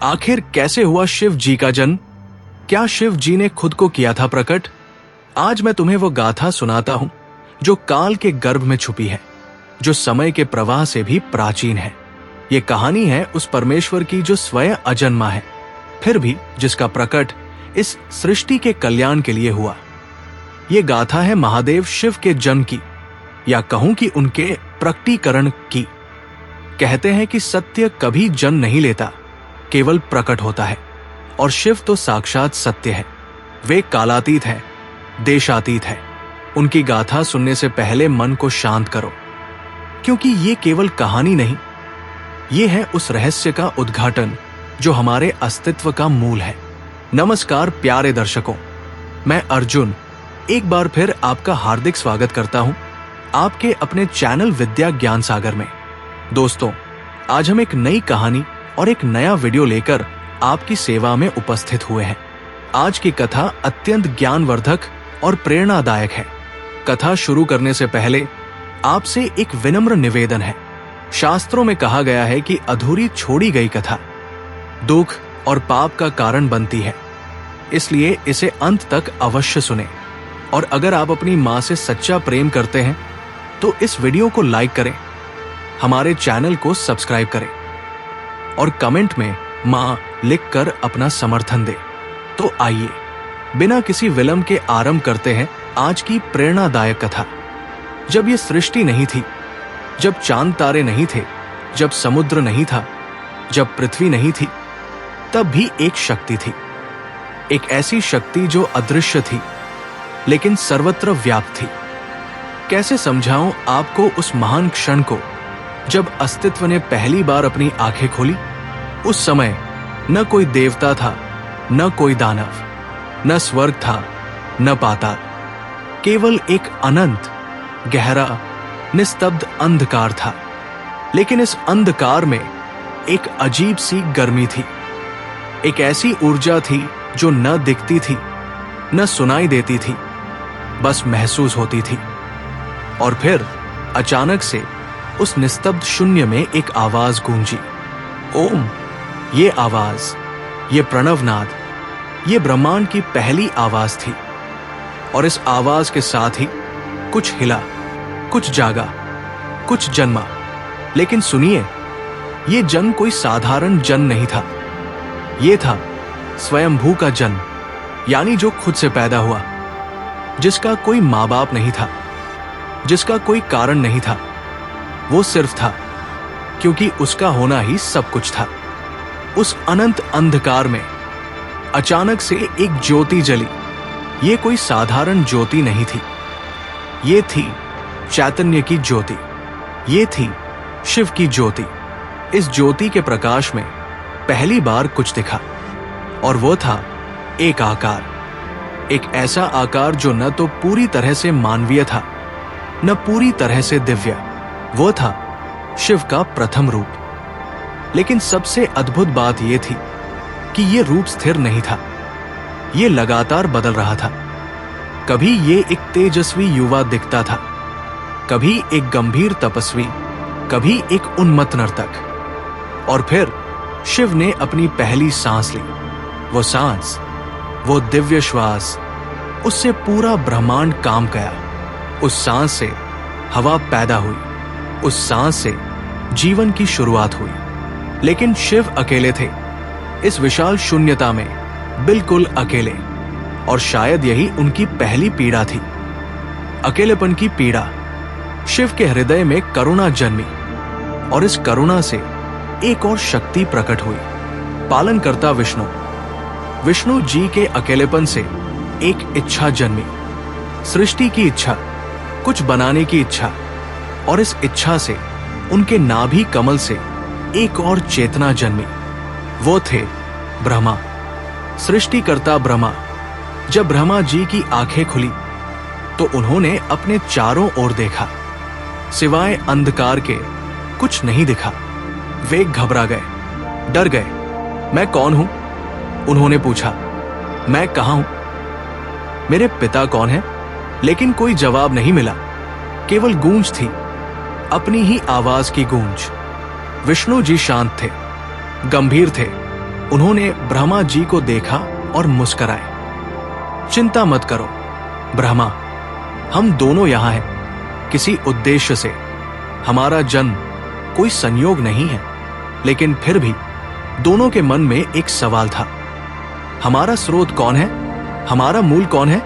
आखिर कैसे हुआ शिव जी का जन्म? क्या शिव जी ने खुद को किया था प्रकट? आज मैं तुम्हें वो गाथा सुनाता हूं जो काल के गर्भ में छुपी है, जो समय के प्रवाह से भी प्राचीन है। ये कहानी है उस परमेश्वर की जो स्वयं अजन्मा है, फिर भी जिसका प्रकट इस सृष्टि के कल्याण के लिए हुआ। ये गाथा है महादेव शिव के जन्म की, या कहूं कि उनके प्रकटीकरण की। कहते हैं कि सत्य कभी जन्म नहीं लेता, केवल प्रकट होता है, और शिव तो साक्षात सत्य है। वे कालातीत है, देशातीत है। उनकी गाथा सुनने से पहले मन को शांत करो, क्योंकि ये केवल कहानी नहीं, ये है उस रहस्य का उद्घाटन जो हमारे अस्तित्व का मूल है। नमस्कार प्यारे दर्शकों, मैं अर्जुन एक बार फिर आपका हार्दिक स्वागत करता हूं आपके अपने चैनल विद्या ज्ञान सागर में। दोस्तों, आज हम एक नई कहानी और एक नया वीडियो लेकर आपकी सेवा में उपस्थित हुए हैं। आज की कथा अत्यंत ज्ञानवर्धक और प्रेरणादायक है। कथा शुरू करने से पहले आपसे एक विनम्र निवेदन है। शास्त्रों में कहा गया है कि अधूरी छोड़ी गई कथा दुख और पाप का कारण बनती है, इसलिए इसे अंत तक अवश्य सुने। और अगर आप अपनी मां से सच्चा प्रेम करते हैं तो इस वीडियो को लाइक करें, हमारे चैनल को सब्सक्राइब करें और कमेंट में मां लिखकर अपना समर्थन दें। तो आइए बिना किसी विलंब के आरंभ करते हैं आज की प्रेरणादायक कथा। जब ये सृष्टि नहीं थी, जब चांद तारे नहीं थे, जब समुद्र नहीं था, जब पृथ्वी नहीं थी, तब भी एक शक्ति थी। एक ऐसी शक्ति जो अदृश्य थी लेकिन सर्वत्र व्याप्त थी। कैसे समझाऊं आपको उस महान क्षण को जब अस्तित्व ने पहली बार अपनी आंखें खोली? उस समय न कोई देवता था, न कोई दानव, न स्वर्ग था, न पाताल, केवल एक अनंत गहरा निस्तब्ध अंधकार था। लेकिन इस अंधकार में एक अजीब सी गर्मी थी, एक ऐसी ऊर्जा थी जो न दिखती थी, न सुनाई देती थी, बस महसूस होती थी। और फिर अचानक से उस निस्तब्ध शून्य में एक आवाज गूंजी, ओम। ये आवाज, ये प्रणवनाद, ये ब्रह्मांड की पहली आवाज थी। और इस आवाज के साथ ही कुछ हिला, कुछ जागा, कुछ जन्मा। लेकिन सुनिए, ये जन्म कोई साधारण जन्म नहीं था। ये था स्वयंभू का जन्म, यानी जो खुद से पैदा हुआ, जिसका कोई माँ बाप नहीं था, जिसका कोई कारण नहीं था। वो सिर्फ था क्योंकि उसका होना ही सब कुछ था। उस अनंत अंधकार में अचानक से एक ज्योति जली। ये कोई साधारण ज्योति नहीं थी, ये थी चैतन्य की ज्योति, ये थी शिव की ज्योति। इस ज्योति के प्रकाश में पहली बार कुछ दिखा, और वो था एक आकार, एक ऐसा आकार जो न तो पूरी तरह से मानवीय था, न पूरी तरह से दिव्य। वो था शिव का प्रथम रूप। लेकिन सबसे अद्भुत बात यह थी कि यह रूप स्थिर नहीं था, यह लगातार बदल रहा था। कभी ये एक तेजस्वी युवा दिखता था, कभी एक गंभीर तपस्वी, कभी एक उन्मत्त नर्तक। और फिर शिव ने अपनी पहली सांस ली। वो सांस, वो दिव्य श्वास, उससे पूरा ब्रह्मांड काम गया। उस सांस से हवा पैदा हुई, उस सांस से जीवन की शुरुआत हुई। लेकिन शिव अकेले थे इस विशाल शून्यता में, बिल्कुल अकेले। और शायद यही उनकी पहली पीड़ा थी, अकेलेपन की पीड़ा। शिव के हृदय में करुणा जन्मी, और इस करुणा से एक और शक्ति प्रकट हुई, पालनकर्ता विष्णु। विष्णु जी के अकेलेपन से एक इच्छा जन्मी, सृष्टि की इच्छा, कुछ बनाने की इच्छा। और इस इच्छा से उनके नाभि कमल से एक और चेतना जन्मी। वो थे ब्रह्मा, सृष्टिकर्ता ब्रह्मा। जब ब्रह्मा जी की आंखें खुली तो उन्होंने अपने चारों ओर देखा, सिवाय अंधकार के कुछ नहीं दिखा। वे घबरा गए, डर गए। मैं कौन हूं? उन्होंने पूछा। मैं कहां हूं? मेरे पिता कौन है? लेकिन कोई जवाब नहीं मिला, केवल गूंज थी, अपनी ही आवाज की गूंज। विष्णु जी शांत थे, गंभीर थे। उन्होंने ब्रह्मा जी को देखा और मुस्कुराए। चिंता मत करो ब्रह्मा, हम दोनों यहां हैं किसी उद्देश्य से। हमारा जन्म कोई संयोग नहीं है, लेकिन फिर भी दोनों के मन में एक सवाल था। हमारा स्रोत कौन है, हमारा मूल कौन है?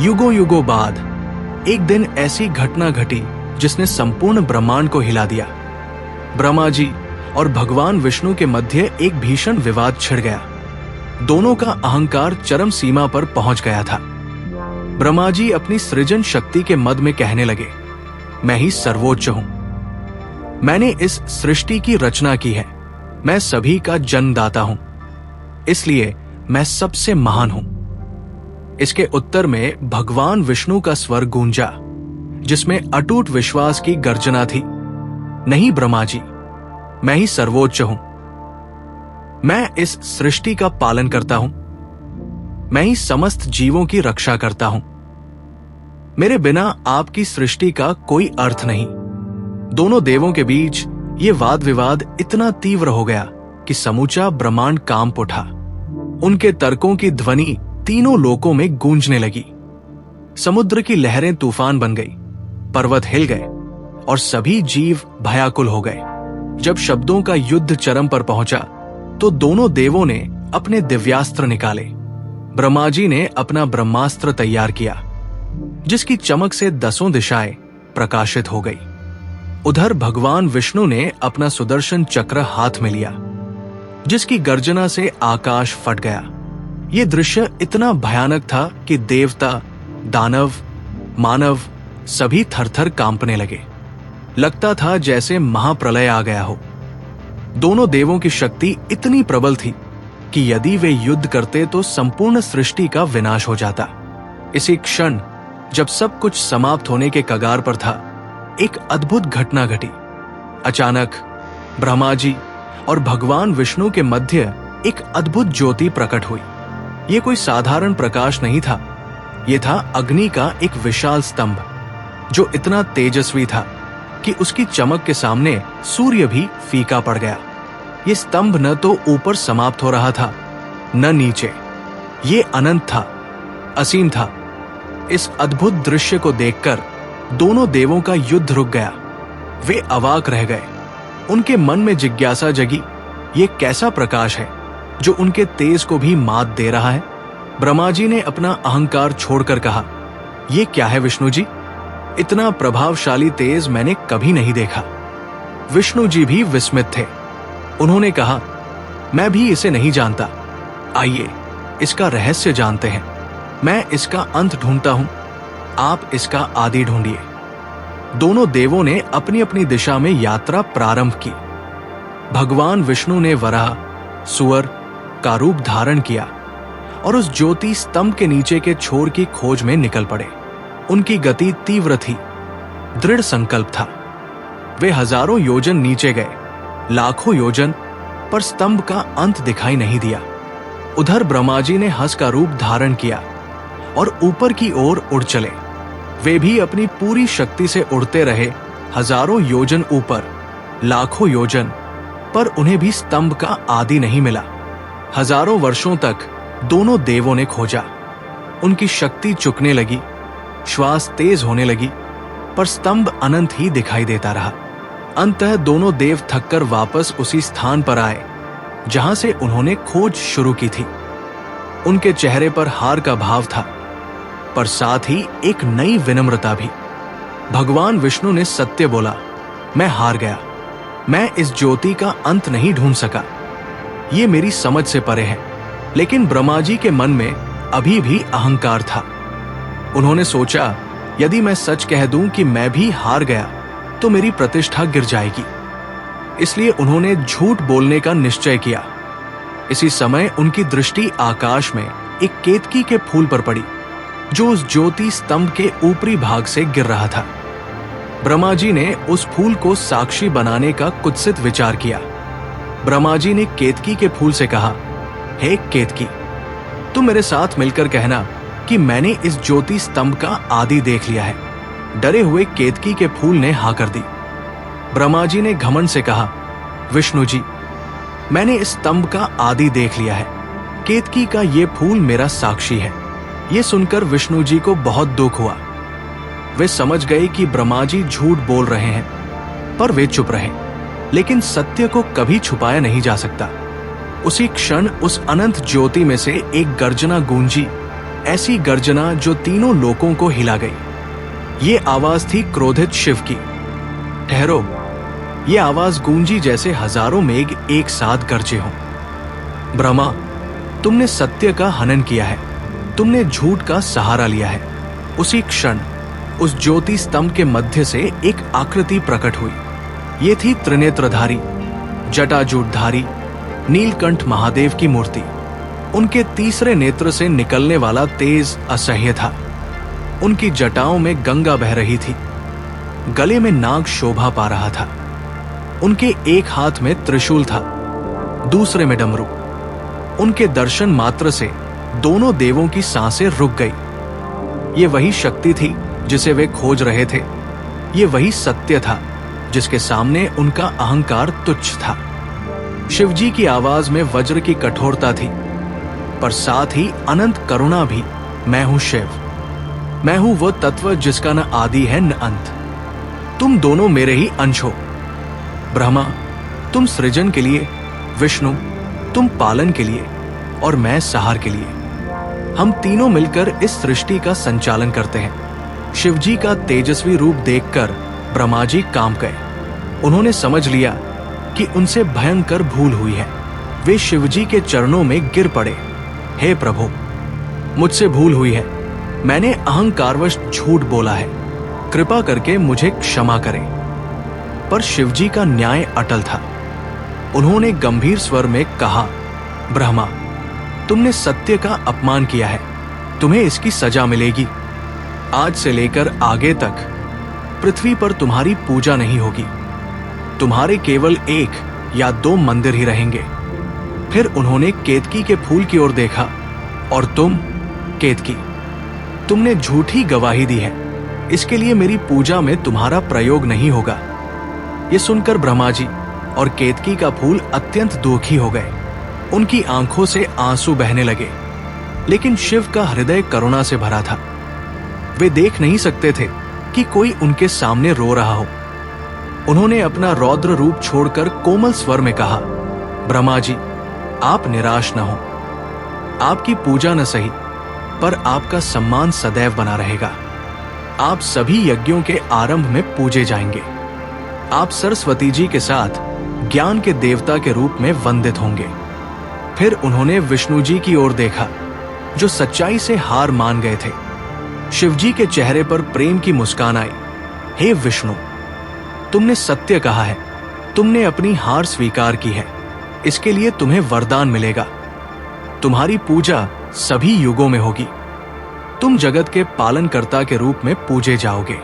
युगों युगों बाद एक दिन ऐसी घटना घटी जिसने संपूर्ण ब्रह्मांड को हिला दिया। ब्रह्मा जी और भगवान विष्णु के मध्य एक भीषण विवाद छिड़ गया। दोनों का अहंकार चरम सीमा पर पहुंच गया था। ब्रह्मा जी अपनी सृजन शक्ति के मद में कहने लगे, मैं ही सर्वोच्च हूं, मैंने इस सृष्टि की रचना की है, मैं सभी का जन्मदाता हूं, इसलिए मैं सबसे महान हूं। इसके उत्तर में भगवान विष्णु का स्वर गूंजा, जिसमें अटूट विश्वास की गर्जना थी। नहीं ब्रह्मा जी, मैं ही सर्वोच्च हूं, मैं इस सृष्टि का पालन करता हूं, मैं ही समस्त जीवों की रक्षा करता हूं। मेरे बिना आपकी सृष्टि का कोई अर्थ नहीं। दोनों देवों के बीच ये वाद विवाद इतना तीव्र हो गया कि समूचा ब्रह्मांड कांप उठा। उनके तर्कों की ध्वनि तीनों लोकों में गूंजने लगी। समुद्र की लहरें तूफान बन गई, पर्वत हिल गए और सभी जीव भयाकुल हो गए। जब शब्दों का युद्ध चरम पर पहुंचा तो दोनों देवों ने अपने दिव्यास्त्र निकाले। ब्रह्मा जी ने अपना ब्रह्मास्त्र तैयार किया, जिसकी चमक से 10 दिशाएं प्रकाशित हो गई। उधर भगवान विष्णु ने अपना सुदर्शन चक्र हाथ में लिया, जिसकी गर्जना से आकाश फट गया। ये दृश्य इतना भयानक था कि देवता, दानव, मानव सभी थरथर कांपने लगे। लगता था जैसे महाप्रलय आ गया हो। दोनों देवों की शक्ति इतनी प्रबल थी कि यदि वे युद्ध करते तो संपूर्ण सृष्टि का विनाश हो जाता। इसी क्षण जब सब कुछ समाप्त होने के कगार पर था, एक अद्भुत घटना घटी। अचानक ब्रह्मा जी और भगवान विष्णु के मध्य एक अद्भुत ज्योति प्रकट हुई। यह कोई साधारण प्रकाश नहीं था, यह था अग्नि का एक विशाल स्तंभ, जो इतना तेजस्वी था कि उसकी चमक के सामने सूर्य भी फीका पड़ गया। यह स्तंभ न तो ऊपर समाप्त हो रहा था, न नीचे। ये अनंत था, असीम था। इस अद्भुत दृश्य को देखकर दोनों देवों का युद्ध रुक गया। वे अवाक रह गए। उनके मन में जिज्ञासा जगी, ये कैसा प्रकाश है जो उनके तेज को भी मात दे रहा है? ब्रह्मा जी ने अपना अहंकार छोड़कर कहा, ये क्या है विष्णु जी? इतना प्रभावशाली तेज मैंने कभी नहीं देखा। विष्णु जी भी विस्मित थे। उन्होंने कहा, मैं भी इसे नहीं जानता, आइए इसका रहस्य जानते हैं। मैं इसका अंत ढूंढता हूं, आप इसका आदि ढूंढिए। दोनों देवों ने अपनी अपनी दिशा में यात्रा प्रारंभ की। भगवान विष्णु ने वराह, सुअर का रूप धारण किया और उस ज्योति स्तंभ के नीचे के छोर की खोज में निकल पड़े। उनकी गति तीव्र थी, दृढ़ संकल्प था। वे हजारों योजन नीचे गए, लाखों योजन, पर स्तंभ का अंत दिखाई नहीं दिया। उधर ब्रह्मा जी ने हंस का रूप धारण किया और ऊपर की ओर उड़ चले। वे भी अपनी पूरी शक्ति से उड़ते रहे, हजारों योजन ऊपर, लाखों योजन, पर उन्हें भी स्तंभ का आदि नहीं मिला। हजारों वर्षों तक दोनों देवों ने खोजा। उनकी शक्ति चुकने लगी, श्वास तेज होने लगी, पर स्तंभ अनंत ही दिखाई देता रहा। अंततः दोनों देव थककर वापस उसी स्थान पर आए जहां से उन्होंने खोज शुरू की थी। उनके चेहरे पर हार का भाव था, पर साथ ही एक नई विनम्रता भी। भगवान विष्णु ने सत्य बोला, मैं हार गया। मैं इस ज्योति का अंत नहीं ढूंढ सका, ये मेरी समझ से परे है। लेकिन ब्रह्मा जी के मन में अभी भी अहंकार था। उन्होंने सोचा, यदि मैं सच कह दूं कि मैं भी हार गया तो मेरी प्रतिष्ठा गिर जाएगी। इसलिए उन्होंने झूठ बोलने का निश्चय किया। इसी समय उनकी दृष्टि आकाश में एक केतकी के फूल पर पड़ी, जो उस ज्योति स्तंभ के ऊपरी भाग से गिर रहा था। ब्रह्मा जी ने उस फूल को साक्षी बनाने का कुत्सित विचार किया। ब्रह्मा जी ने केतकी के फूल से कहा, हे केतकी, तुम मेरे साथ मिलकर कहना कि मैंने इस ज्योति स्तंभ का आदि देख लिया है। डरे हुए केतकी के फूल ने हाँ कर दी। ब्रह्मा जी ने घमंड से कहा, विष्णु जी, मैंने इस स्तंभ का आदि देख लिया है। केतकी का ये फूल मेरा साक्षी है। ये सुनकर विष्णु जी को बहुत दुख हुआ। वे समझ गए कि ब्रह्मा जी झूठ बोल रहे हैं, पर वे चुप रहे। लेकिन सत्य को कभी छुपाया नहीं जा सकता। उसी क्षण उस अनंत ज्योति में से एक गर्जना गूंजी, ऐसी गर्जना जो तीनों लोकों को हिला गई। ये आवाज थी क्रोधित शिव की। ठहरो। ये आवाज गूंजी जैसे हजारों मेघ एक साथ गरजे हों। ब्रह्मा, तुमने सत्य का हनन किया है, तुमने झूठ का सहारा लिया है। उसी क्षण उस ज्योति स्तंभ के मध्य से एक आकृति प्रकट हुई। ये थी त्रिनेत्रधारी, जटाजूटधारी नीलकंठ महादेव की मूर्ति। उनके तीसरे नेत्र से निकलने वाला तेज असह्य था। उनकी जटाओं में गंगा बह रही थी। गले में नाग शोभा पा रहा था। उनके एक हाथ में त्रिशूल था, दूसरे में डमरू। उनके दर्शन मात्र से दोनों देवों की सांसें रुक गई। ये वही शक्ति थी जिसे वे खोज रहे थे। ये वही सत्य था जिसके सामने उनका अहंकार तुच्छ था। शिवजी की आवाज में वज्र की कठोरता थी, पर साथ ही अनंत करुणा भी। मैं हूं शिव, मैं हूं वो तत्व जिसका न आदि है न अंत। तुम दोनों मेरे ही अंश हो। ब्रह्मा, तुम सृजन के लिए, विष्णु तुम पालन के लिए, और मैं सहार के लिए। हम तीनों मिलकर इस सृष्टि का संचालन करते हैं। शिवजी का तेजस्वी रूप देखकर ब्रह्मा जी कांप गए। उन्होंने समझ लिया कि उनसे भयंकर भूल हुई है। वे शिवजी के चरणों में गिर पड़े। हे प्रभु, मुझसे भूल हुई है। मैंने अहंकारवश झूठ बोला है। कृपा करके मुझे क्षमा करें। पर शिवजी का न्याय अटल था। उन्होंने गंभीर स्वर में कहा, ब्रह्मा, तुमने सत्य का अपमान किया है। तुम्हें इसकी सजा मिलेगी। आज से लेकर आगे तक पृथ्वी पर तुम्हारी पूजा नहीं होगी। तुम्हारे केवल 1 या 2 मंदिर ही रहेंगे। फिर उन्होंने केतकी के फूल की ओर देखा। और तुम केतकी, तुमने झूठी गवाही दी है। इसके लिए मेरी पूजा में तुम्हारा प्रयोग नहीं होगा। ये सुनकर ब्रह्मा जी और केतकी का फूल अत्यंत दुखी हो गए। उनकी आंखों से आंसू बहने लगे। लेकिन शिव का हृदय करुणा से भरा था। वे देख नहीं सकते थे कि कोई उनके सामने रो रहा हो। उन्होंने अपना रौद्र रूप छोड़कर कोमल स्वर में कहा, ब्रह्मा जी, आप निराश न हो। आपकी पूजा न सही, पर आपका सम्मान सदैव बना रहेगा। आप सभी यज्ञों के आरंभ में पूजे जाएंगे। आप सरस्वती जी के साथ ज्ञान के देवता के रूप में वंदित होंगे। फिर उन्होंने विष्णु जी की ओर देखा, जो सच्चाई से हार मान गए थे। शिवजी के चेहरे पर प्रेम की मुस्कान आई। हे विष्णु, तुमने सत्य कहा है। तुमने अपनी हार स्वीकार की है। इसके लिए तुम्हें वरदान मिलेगा। तुम्हारी पूजा सभी युगों में होगी। तुम जगत के पालनकर्ता के रूप में पूजे जाओगे।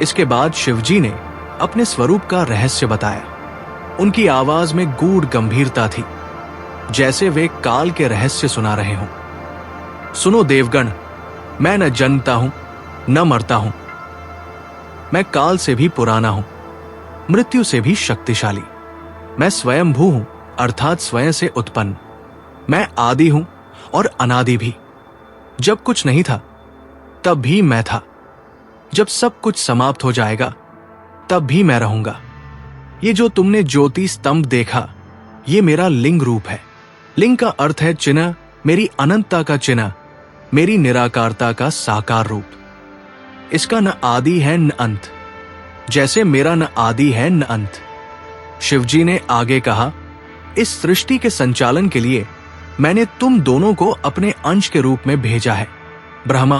इसके बाद शिवजी ने अपने स्वरूप का रहस्य बताया। उनकी आवाज में गूढ़ गंभीरता थी, जैसे वे काल के रहस्य सुना रहे हों। सुनो देवगण, मैं न जन्मता हूं न मरता हूं। मैं काल से भी पुराना हूं, मृत्यु से भी शक्तिशाली। मैं स्वयंभू हूं, अर्थात स्वयं से उत्पन्न। मैं आदि हूं और अनादि भी। जब कुछ नहीं था तब भी मैं था। जब सब कुछ समाप्त हो जाएगा तब भी मैं रहूंगा। ये जो तुमने ज्योति स्तंभ देखा, ये मेरा लिंग रूप है। लिंग का अर्थ है चिन्ह, मेरी अनंतता का चिन्ह, मेरी निराकारता का साकार रूप। इसका न आदि है न अंत, जैसे मेरा न आदि है न अंत। शिवजी ने आगे कहा, इस सृष्टि के संचालन के लिए मैंने तुम दोनों को अपने अंश के रूप में भेजा है। ब्रह्मा,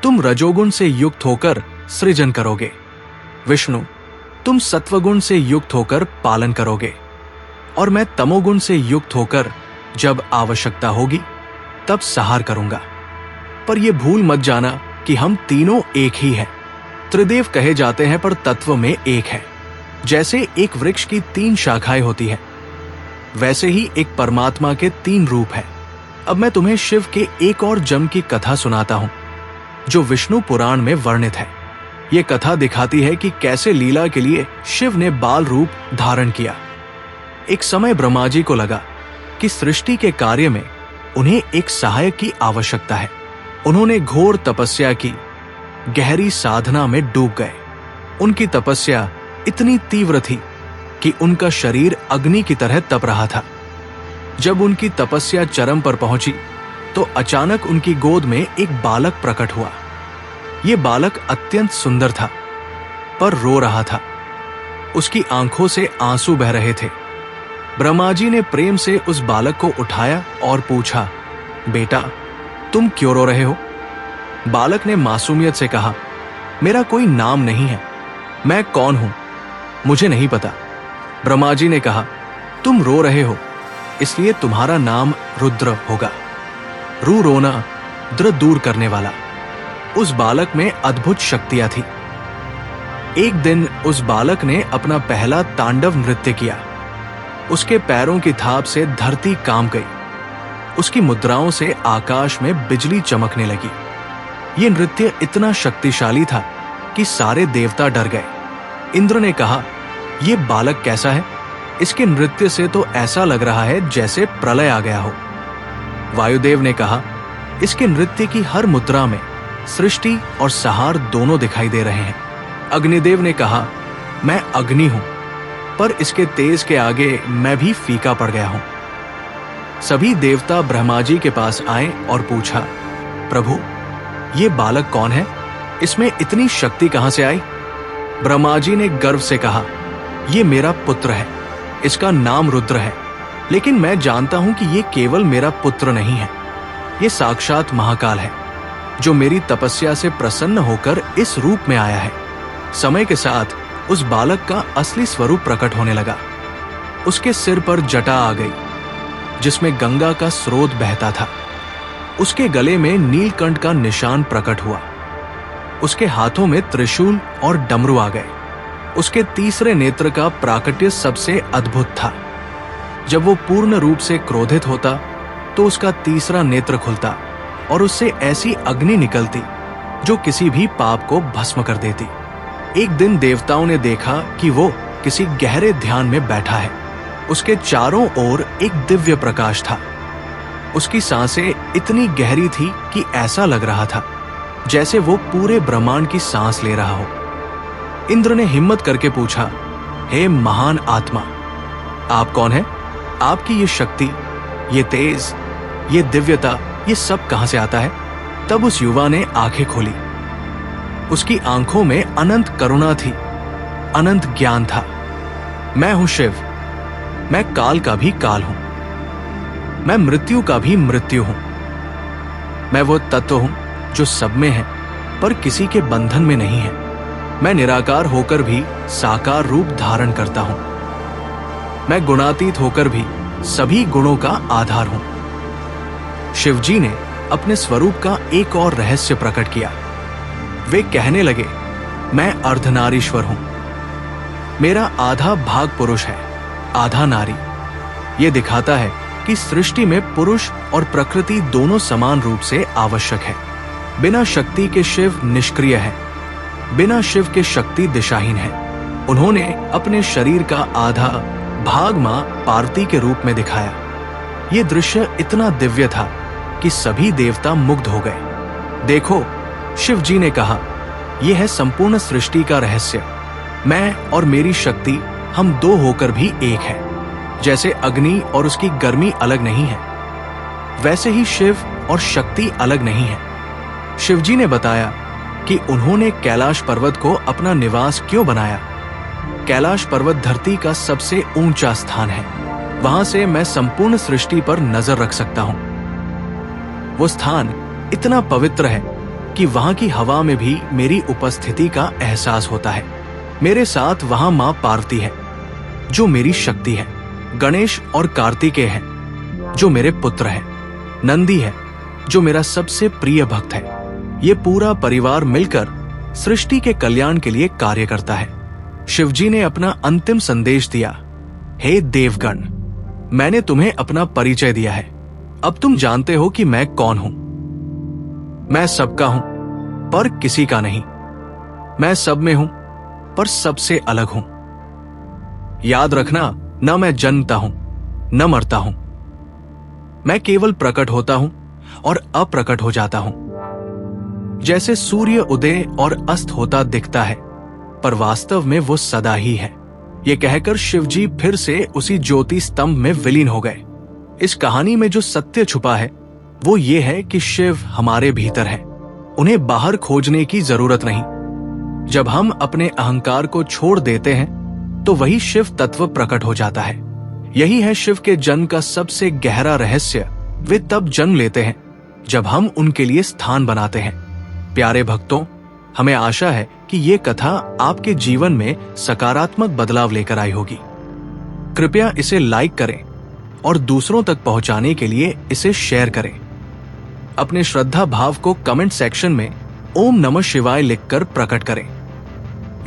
तुम रजोगुण से युक्त होकर सृजन करोगे। विष्णु, तुम सत्वगुण से युक्त होकर पालन करोगे। और मैं तमोगुण से युक्त होकर जब आवश्यकता होगी तब सहार करूंगा। पर यह भूल मत जाना कि हम तीनों एक ही हैं। त्रिदेव कहे जाते हैं, पर तत्व में एक है। जैसे एक वृक्ष की 3 शाखाएं होती हैं, वैसे ही एक परमात्मा के 3 रूप हैं। अब मैं तुम्हें शिव के एक और जन्म की कथा सुनाता हूं, जो विष्णु पुराण में वर्णित है। यह कथा दिखाती है कि कैसे लीला के लिए शिव ने बाल रूप धारण किया। एक समय ब्रह्मा जी को लगा कि सृष्टि के कार्य में उन्हें एक सहायक की आवश्यकता है। उन्होंने घोर तपस्या की, गहरी साधना में डूब गए। उनकी तपस्या इतनी तीव्र थी कि उनका शरीर अग्नि की तरह तप रहा था। जब उनकी तपस्या चरम पर पहुंची तो अचानक उनकी गोद में एक बालक प्रकट हुआ। यह बालक अत्यंत सुंदर था, पर रो रहा था। उसकी आंखों से आंसू बह रहे थे। ब्रह्मा जी ने प्रेम से उस बालक को उठाया और पूछा, बेटा, तुम क्यों रो रहे हो? बालक ने मासूमियत से कहा, मेरा कोई नाम नहीं है, मैं कौन हूं मुझे नहीं पता। ब्रह्मा जी ने कहा, तुम रो रहे हो इसलिए तुम्हारा नाम रुद्र होगा। रू रोना, द्र दूर करने वाला। उस बालक में अद्भुत शक्तियां थी। एक दिन उस बालक ने अपना पहला तांडव नृत्य किया। उसके पैरों की थाप से धरती कांप गई। उसकी मुद्राओं से आकाश में बिजली चमकने लगी। यह नृत्य इतना शक्तिशाली था कि सारे देवता डर गए। इंद्र ने कहा, यह बालक कैसा है? इसके नृत्य से तो ऐसा लग रहा है जैसे प्रलय आ गया हो। वायुदेव ने कहा, इसके नृत्य की हर मुद्रा में सृष्टि और संहार दोनों दिखाई दे रहे हैं। अग्निदेव ने कहा, मैं अग्नि हूं, पर इसके तेज के आगे मैं भी फीका पड़ गया हूं। सभी देवता ब्रह्मा जी के पास आए और पूछा, प्रभु, ये बालक कौन है? इसमें इतनी शक्ति कहां से आई? ब्रह्मा जी ने गर्व से कहा, यह मेरा पुत्र है, इसका नाम रुद्र है। लेकिन मैं जानता हूं कि यह केवल मेरा पुत्र नहीं है, यह साक्षात महाकाल है, जो मेरी तपस्या से प्रसन्न होकर इस रूप में आया है। समय के साथ उस बालक का असली स्वरूप प्रकट होने लगा। उसके सिर पर जटा आ गई, जिसमें गंगा का स्रोत बहता था। उसके गले में नीलकंठ का निशान प्रकट हुआ। उसके हाथों में त्रिशूल और डमरू आ गए। उसके तीसरे नेत्र का प्राकट्य सबसे अद्भुत था। जब वो पूर्ण रूप से क्रोधित होता तो उसका तीसरा नेत्र खुलता और उससे ऐसी अग्नि निकलती जो किसी भी पाप को भस्म कर देती। एक दिन देवताओं ने देखा कि वो किसी गहरे ध्यान में बैठा है। उसके चारों ओर एक दिव्य प्रकाश था। उसकी सांसें इतनी गहरी थी कि ऐसा लग रहा था जैसे वो पूरे ब्रह्मांड की सांस ले रहा हो। इंद्र ने हिम्मत करके पूछा, हे महान आत्मा, आप कौन हैं? आपकी ये शक्ति, ये तेज, ये दिव्यता, ये सब कहां से आता है? तब उस युवा ने आंखें खोली। उसकी आंखों में अनंत करुणा थी, अनंत ज्ञान था। मैं हूं शिव, मैं काल का भी काल हूं, मैं मृत्यु का भी मृत्यु हूं। मैं वो तत्व हूं जो सब में है पर किसी के बंधन में नहीं है। मैं निराकार होकर भी साकार रूप धारण करता हूं। मैं गुणातीत होकर भी सभी गुणों का आधार हूं। शिवजी ने अपने स्वरूप का एक और रहस्य प्रकट किया। वे कहने लगे, मैं अर्धनारीश्वर हूं। मेरा आधा भाग पुरुष है, आधा नारी। यह दिखाता है कि सृष्टि में पुरुष और प्रकृति दोनों समान रूप से आवश्यक है। बिना शक्ति के शिव निष्क्रिय है, बिना शिव के शक्ति दिशाहीन है। उन्होंने अपने शरीर का आधा भाग मां पार्वती के रूप में दिखाया। यह दृश्य इतना दिव्य था कि सभी देवता मुग्ध हो गए। देखो, शिव जी ने कहा, यह है संपूर्ण सृष्टि का रहस्य। मैं और मेरी शक्ति, हम दो होकर भी एक है। जैसे अग्नि और उसकी गर्मी अलग नहीं है, वैसे ही शिव और शक्ति अलग नहीं है। शिवजी ने बताया कि उन्होंने कैलाश पर्वत को अपना निवास क्यों बनाया। कैलाश पर्वत धरती का सबसे ऊंचा स्थान है। वहां से मैं संपूर्ण सृष्टि पर नजर रख सकता हूं। वो स्थान इतना पवित्र है कि वहां की हवा में भी मेरी उपस्थिति का एहसास होता है। मेरे साथ वहां मां पार्वती है, जो मेरी शक्ति है। गणेश और कार्तिकेय हैं, जो मेरे पुत्र हैं। नंदी है, जो मेरा सबसे प्रिय भक्त है। ये पूरा परिवार मिलकर सृष्टि के कल्याण के लिए कार्य करता है। शिवजी ने अपना अंतिम संदेश दिया, हे देवगण, मैंने तुम्हें अपना परिचय दिया है। अब तुम जानते हो कि मैं कौन हूं। मैं सबका हूं, पर किसी का नहीं। मैं सब में हूं, पर सबसे अलग हूं। याद रखना, न मैं जन्मता हूं न मरता हूं, मैं केवल प्रकट होता हूं और अप्रकट हो जाता हूं। जैसे सूर्य उदय और अस्त होता दिखता है, पर वास्तव में वो सदा ही है। ये कहकर शिवजी फिर से उसी ज्योति स्तंभ में विलीन हो गए। इस कहानी में जो सत्य छुपा है वो ये है कि शिव हमारे भीतर है, उन्हें बाहर खोजने की जरूरत नहीं। जब हम अपने अहंकार को छोड़ देते हैं तो वही शिव तत्व प्रकट हो जाता है। यही है शिव के जन्म का सबसे गहरा रहस्य। वे तब जन्म लेते हैं जब हम उनके लिए स्थान बनाते हैं। प्यारे भक्तों, हमें आशा है कि ये कथा आपके जीवन में सकारात्मक बदलाव लेकर आई होगी। कृपया इसे लाइक करें और दूसरों तक पहुंचाने के लिए इसे शेयर करें। अपने श्रद्धा भाव को कमेंट सेक्शन में ओम नमः शिवाय लिखकर प्रकट करें।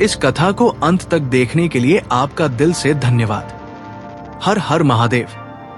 इस कथा को अंत तक देखने के लिए आपका दिल से धन्यवाद। हर हर महादेव।